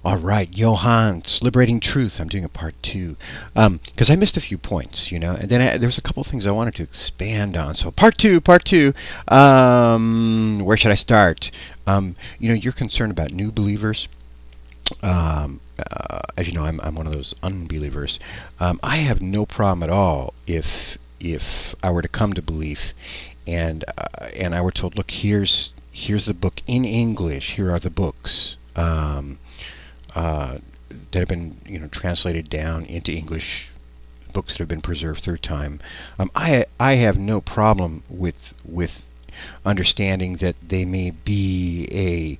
All right, Johann's Liberating Truth. I'm doing a part two because I missed a few points, and then there's a couple of things I wanted to expand on. So part two. Where should I start? You're concerned about new believers. As you know, I'm one of those unbelievers. I have no problem at all if I were to come to belief, and I were told, look, here's the book in English. Here are the books. That have been translated down into English, books that have been preserved through time. I have no problem with understanding that they may be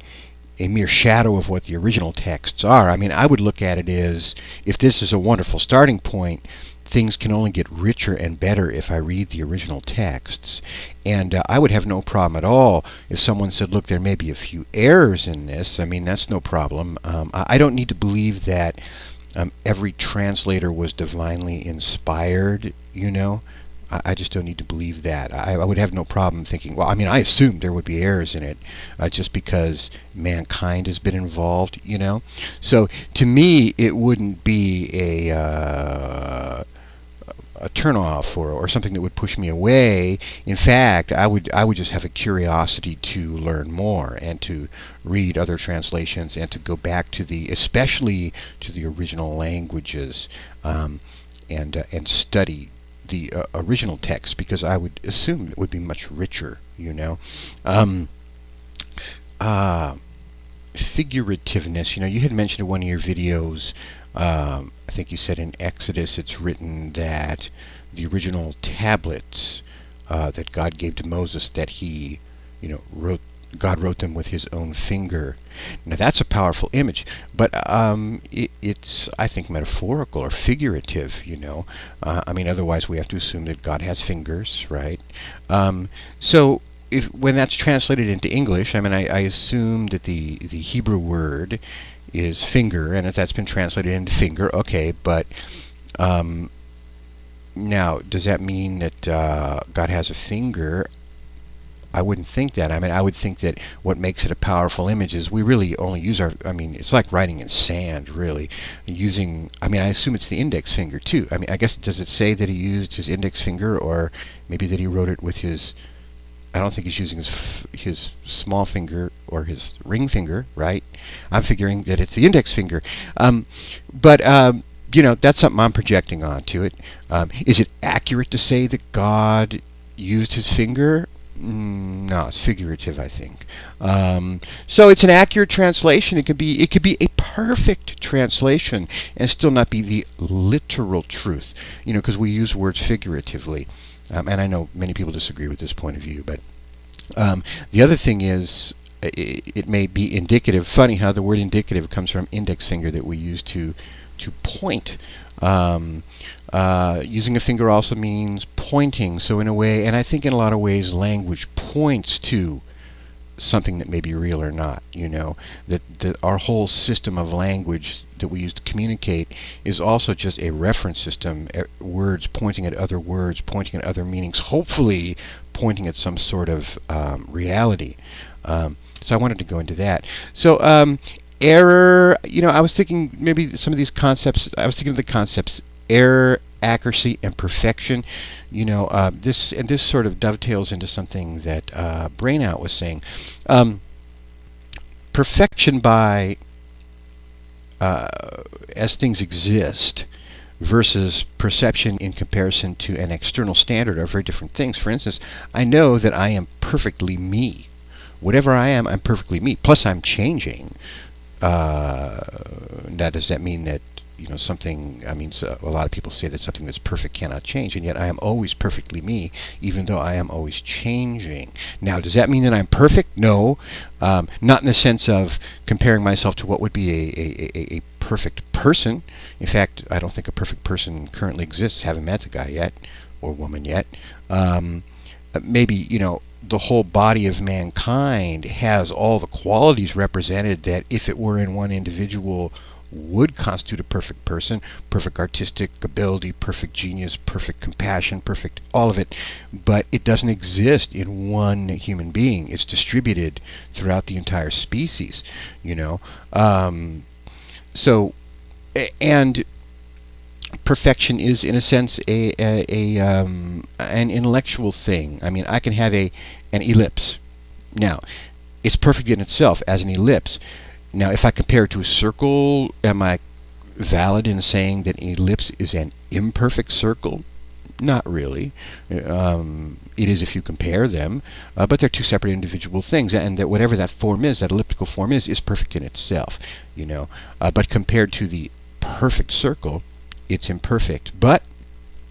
a mere shadow of what the original texts are. I mean, I would look at it as, if this is a wonderful starting point, things can only get richer and better if I read the original texts. And I would have no problem at all if someone said, look, there may be a few errors in this. I mean, that's no problem. I don't need to believe that every translator was divinely inspired, I just don't need to believe that. I would have no problem thinking, well, I mean, I assumed there would be errors in it just because mankind has been involved, So to me, it wouldn't be a turnoff or something that would push me away. In fact, I would just have a curiosity to learn more and to read other translations and to go back especially to the original languages, and study the original text, because I would assume it would be much richer, Figurativeness, you had mentioned in one of your videos, I think you said in Exodus it's written that the original tablets that God gave to Moses, that he, God wrote them with his own finger. Now that's a powerful image, but it's, I think, metaphorical or figurative, I mean, otherwise we have to assume that God has fingers, right? So when that's translated into English, I mean, I assume that the Hebrew word is finger, and if that's been translated into finger, okay, but now, does that mean that God has a finger? I wouldn't think that. I mean, I would think that what makes it a powerful image is we really only use it's like writing in sand, really. I assume it's the index finger, too. I mean, I guess, does it say that he used his index finger, or maybe that he wrote it with I don't think he's using his small finger or his ring finger, right? I'm figuring that it's the index finger. But that's something I'm projecting onto it. Is it accurate to say that God used his finger? No, it's figurative, I think. So it's an accurate translation. It could be a perfect translation and still not be the literal truth, because we use words figuratively. And I know many people disagree with this point of view, but the other thing is, it may be indicative. Funny how the word indicative comes from index finger that we use to point. Using a finger also means pointing. So in a way, and I think in a lot of ways, language points to something that may be real or not. That our whole system of language that we use to communicate is also just a reference system. Words pointing at other words, pointing at other meanings, hopefully pointing at some sort of reality. So I wanted to go into that. So error, I was thinking maybe some of these concepts, I was thinking of the concepts error, accuracy, and perfection. This sort of dovetails into something that Brainout was saying. Perfection by as things exist versus perception in comparison to an external standard are very different things. For instance, I know that I am perfectly me. Whatever I am, I'm perfectly me. Plus, I'm changing. Now, does that mean that something? I mean, so a lot of people say that something that's perfect cannot change, and yet I am always perfectly me, even though I am always changing. Now, does that mean that I'm perfect? No, not in the sense of comparing myself to what would be a perfect person. In fact, I don't think a perfect person currently exists. Haven't met the guy yet, or woman yet. Maybe the whole body of mankind has all the qualities represented that, if it were in one individual, would constitute a perfect person, perfect artistic ability, perfect genius, perfect compassion, perfect all of it, but it doesn't exist in one human being. It's distributed throughout the entire species, so and perfection is, in a sense, an intellectual thing. I mean, I can have an ellipse. Now, it's perfect in itself as an ellipse. Now, if I compare it to a circle, am I valid in saying that an ellipse is an imperfect circle? Not really. It is if you compare them, but they're two separate individual things, and that whatever that form is, that elliptical form is perfect in itself. But compared to the perfect circle, it's imperfect. But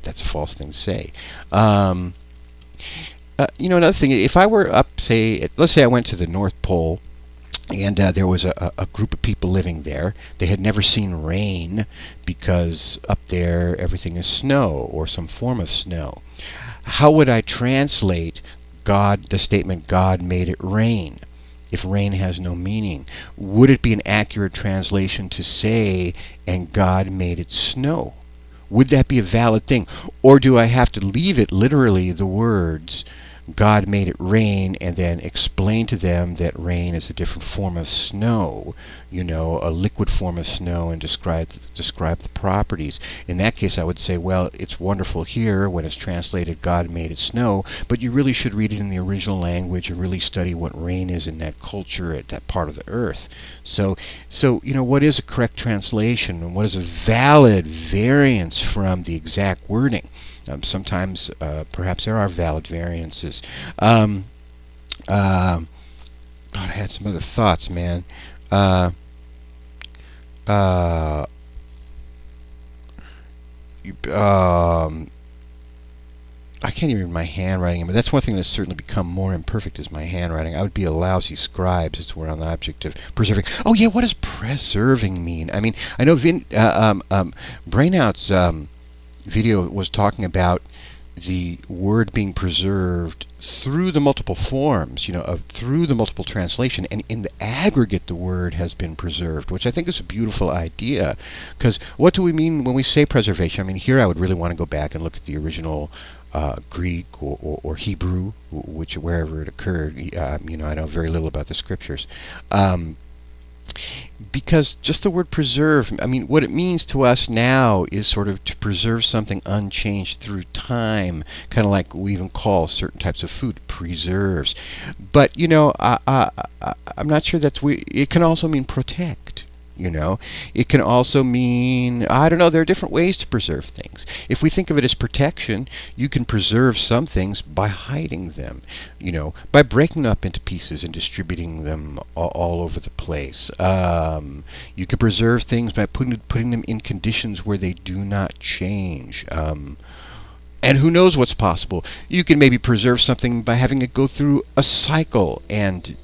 that's a false thing to say. Another thing, if I were up, let's say I went to the North Pole, and there was a group of people living there. They had never seen rain because up there everything is snow or some form of snow. How would I translate the statement "God made it rain" if rain has no meaning? Would it be an accurate translation to say "and God made it snow"? Would that be a valid thing? Or do I have to leave it literally, the words "God made it rain," and then explain to them that rain is a different form of snow, a liquid form of snow, and describe the properties? In that case, I would say, well, it's wonderful here when it's translated "God made it snow," but you really should read it in the original language and really study what rain is in that culture at that part of the earth. So what is a correct translation, and what is a valid variance from the exact wording? Sometimes, perhaps there are valid variances. God, I had some other thoughts, man. I can't even read my handwriting, but that's one thing that's certainly become more imperfect is my handwriting. I would be a lousy scribe since we're on the object of preserving. Oh yeah, what does preserving mean? I mean, I know Brainout's video was talking about the word being preserved through the multiple forms, through the multiple translation, and in the aggregate the word has been preserved, which I think is a beautiful idea. Because what do we mean when we say preservation? I mean, here I would really want to go back and look at the original Greek or Hebrew, wherever it occurred. I know very little about the scriptures. Because just the word preserve, I mean, what it means to us now is sort of to preserve something unchanged through time, kind of like we even call certain types of food preserves. But, I'm not sure it can also mean protect. It can also mean, I don't know, there are different ways to preserve things. If we think of it as protection, you can preserve some things by hiding them, by breaking them up into pieces and distributing them all over the place. You can preserve things by putting them in conditions where they do not change. And who knows what's possible? You can maybe preserve something by having it go through a cycle and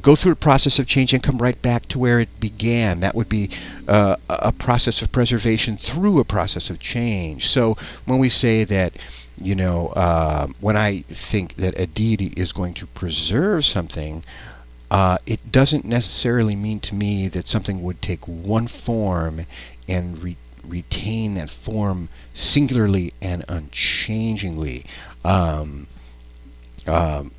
go through a process of change and come right back to where it began. That would be a process of preservation through a process of change. So when we say that, when I think that a deity is going to preserve something, it doesn't necessarily mean to me that something would take one form and retain that form singularly and unchangingly.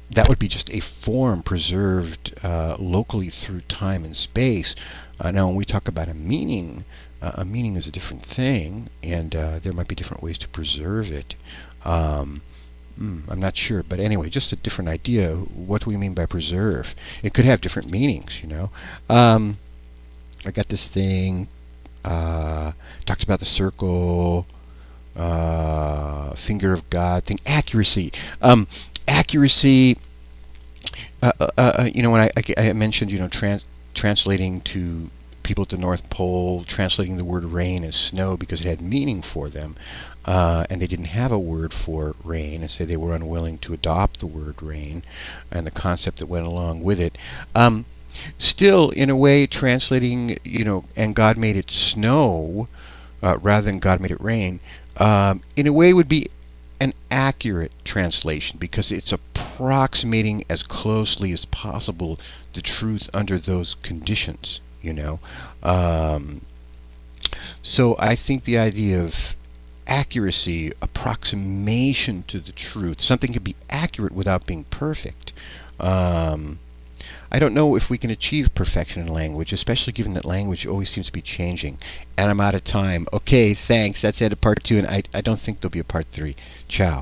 That would be just a form preserved locally through time and space. Now, when we talk about a meaning is a different thing, and there might be different ways to preserve it. I'm not sure, but anyway, just a different idea. What do we mean by preserve? It could have different meanings, I got this thing, talks about the circle, finger of God thing, accuracy. Accuracy, when I mentioned, translating to people at the North Pole, translating the word rain as snow because it had meaning for them, and they didn't have a word for rain, and so they were unwilling to adopt the word rain and the concept that went along with it. Still, in a way, translating, and God made it snow rather than God made it rain, in a way would be an accurate translation because it's approximating as closely as possible the truth under those conditions, So I think the idea of accuracy, approximation to the truth, something can be accurate without being perfect. I don't know if we can achieve perfection in language, especially given that language always seems to be changing. And I'm out of time. Okay, thanks. That's it, part 2, and I don't think there'll be a part 3. Ciao.